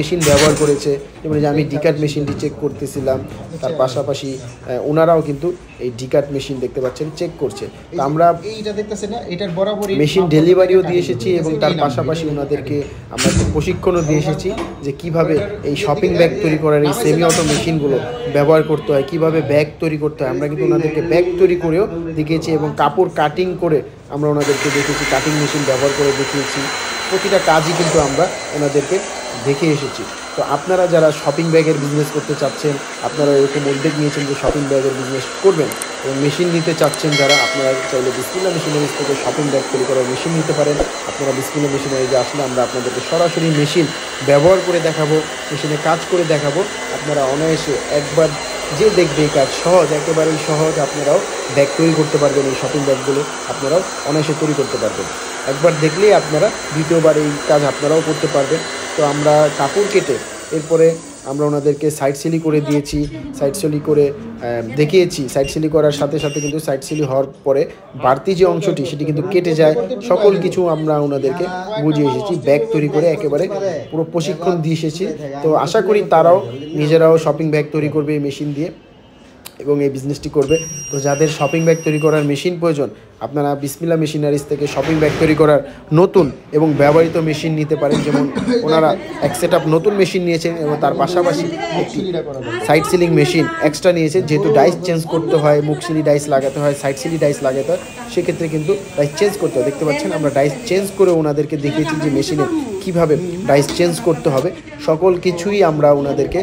Machine ব্যবহার করেছে, যেমন যে আমি ডিকাট মেশিনটি চেক করতেছিলাম, তার পাশাপাশি ওনারাও কিন্তু এই ডিকাট মেশিন দেখতে পাচ্ছেন চেক করছে। তো আমরা মেশিন ডেলিভারিও দিয়ে এসেছি এবং তার পাশাপাশি ওনাদেরকে আমরা প্রশিক্ষণও দিয়ে এসেছি যে কিভাবে এই শপিং ব্যাগ তৈরি করার এই সেমি অটো মেশিনগুলো ব্যবহার করতে হয়, কিভাবে ব্যাগ তৈরি করতে হয়। আমরা কিন্তু ওনাদেরকে ব্যাগ তৈরি করেও দেখিয়েছি এবং কাপড় কাটিং করে আমরা ওনাদেরকে দেখেছি, কাটিং মেশিন ব্যবহার করে দেখিয়েছি। প্রতিটা কাজই কিন্তু আমরা ওনাদেরকে দেখে এসেছি। তো আপনারা যারা শপিং ব্যাগের বিজনেস করতে চাচ্ছেন, আপনারা এরকম উদ্যোগ নিয়েছেন যে শপিং ব্যাগের বিজনেস করবেন এবং মেশিন নিতে চাচ্ছেন যারা, আপনারা চাইলে বিসমিল্লাহ মেশিনারিজ থেকে শপিং ব্যাগ তৈরি করার মেশিন নিতে পারেন। আপনারা বিসমিল্লাহ মেশিনারিজে আসলে আমরা আপনাদেরকে সরাসরি মেশিন ব্যবহার করে দেখাবো, মেশিনে কাজ করে দেখাবো। আপনারা অনায়াসে একবার যে দেখবে এই কাজ সহজ, একেবারেই সহজ, আপনারাও ব্যাগ তৈরি করতে পারবেন। এই শপিং ব্যাগগুলো আপনারাও অনায়াসে তৈরি করতে পারবেন। একবার দেখলেই আপনারা দ্বিতীয়বার এই কাজ আপনারাও করতে পারবেন। তো আমরা কাপড় কেটে এরপরে আমরা ওনাদেরকে সাইড সিলি করে দিয়েছি, সাইড সিলি করে দেখিয়েছি। সাইড সিলি করার সাথে সাথে কিন্তু সাইড সিলি হওয়ার পরে বাড়তি যে অংশটি সেটি কিন্তু কেটে যায়। সকল কিছু আমরা ওনাদেরকে বুঝিয়ে এসেছি, ব্যাগ তৈরি করে একেবারে পুরো প্রশিক্ষণ দিয়ে এসেছি। তো আশা করি তারাও নিজেরাও শপিং ব্যাগ তৈরি করবে এই মেশিন দিয়ে এবং এই বিজনেসটি করবে। তো যাদের শপিং ব্যাগ তৈরি করার মেশিন প্রয়োজন, আপনারা বিসমিল্লাহ মেশিনারিজ থেকে শপিং ব্যাগ তৈরি করার নতুন এবং ব্যবহৃত মেশিন নিতে পারেন। যেমন ওনারা এক সেট আপ নতুন মেশিন নিয়েছেন এবং তার পাশাপাশি একটি সাইড সিলিং মেশিন এক্সট্রা নিয়েছে। যেহেতু ডাইস চেঞ্জ করতে হয়, মুখ সিলি ডাইস লাগাতে হয়, সাইড সিলি ডাইস লাগাতে হয়, সেক্ষেত্রে কিন্তু ডাইস চেঞ্জ করতে হয়। দেখতে পাচ্ছেন আমরা ডাইস চেঞ্জ করে ওনাদেরকে দেখিয়েছি যে মেশিনে কীভাবে ডাইস চেঞ্জ করতে হবে। সকল কিছুই আমরা ওনাদেরকে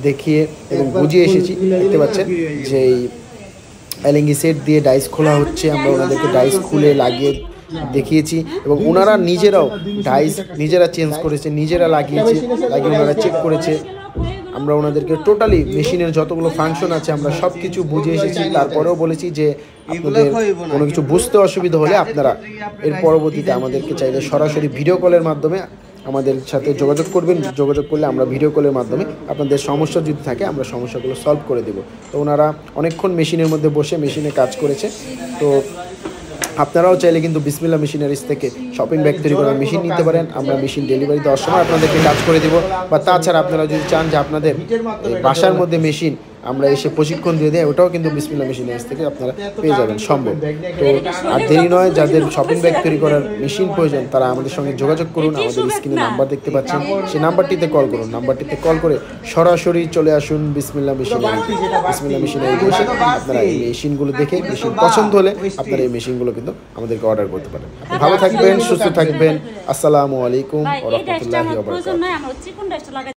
দেখিয়ে এবং বুঝিয়ে এসেছি। দেখতে পাচ্ছেন যে এই এলএনজি সেট দিয়ে ডাইস খোলা হচ্ছে, আমরা ওনাদেরকে ডাইস খুলে লাগিয়ে দেখিয়েছি এবং ওনারা নিজেরাও ডাইস নিজেরা চেঞ্জ করেছে, নিজেরা লাগিয়ে ওনারা চেক করেছে। আমরা ওনাদেরকে টোটালি মেশিনের যতগুলো ফাংশন আছে আমরা সব কিছু বুঝে এসেছি। তারপরেও বলেছি যে আপনাদের কোনো কিছু বুঝতে অসুবিধা হলে আপনারা এর পরবর্তীতে আমাদেরকে চাইলে সরাসরি ভিডিও কলের মাধ্যমে আমাদের সাথে যোগাযোগ করবেন। যোগাযোগ করলে আমরা ভিডিও কলের মাধ্যমে আপনাদের সমস্যা যদি থাকে আমরা সমস্যাগুলো সলভ করে দেব। তো ওনারা অনেকক্ষণ মেশিনের মধ্যে বসে মেশিনে কাজ করেছে। তো আপনারাও চাইলে কিন্তু বিসমিল্লাহ মেশিনারিজ থেকে শপিং ব্যাগ তৈরি করার মেশিন নিতে পারেন। আমরা মেশিন ডেলিভারি দেওয়ার সময় আপনাদেরকে কাজ করে দেবো। বা তাছাড়া আপনারা যদি চান যে আপনাদের বাসার মধ্যে মেশিন আমরা এসে প্রশিক্ষণ দিয়ে দেয়, ওটাও কিন্তু বিসমিল্লাহ মেশিনারিজ থেকে আপনারা পেয়ে যাবেন সম্ভব। তো আর দেরি নয়, যাদের শপিং ব্যাগ তৈরি করার মেশিন প্রয়োজন তারা আমাদের সঙ্গে যোগাযোগ করুন। আমাদের স্ক্রিনে নাম্বার দেখতে পাচ্ছেন, সেই নাম্বারটিতে কল করুন। নাম্বারটিতে কল করে সরাসরি চলে আসুন বিসমিল্লাহ মেশিনারিজ। বিসমিল্লাহ মেশিনারিজ এসে আপনারা এই মেশিনগুলো দেখে মেশিন পছন্দ হলে আপনারা এই মেশিনগুলো কিন্তু আমাদেরকে অর্ডার করতে পারেন। ভালো থাকবেন, সুস্থ থাকবেন। আসসালামু আলাইকুম ওয়া রাহমাতুল্লাহি ওয়া বারাকাতুহু।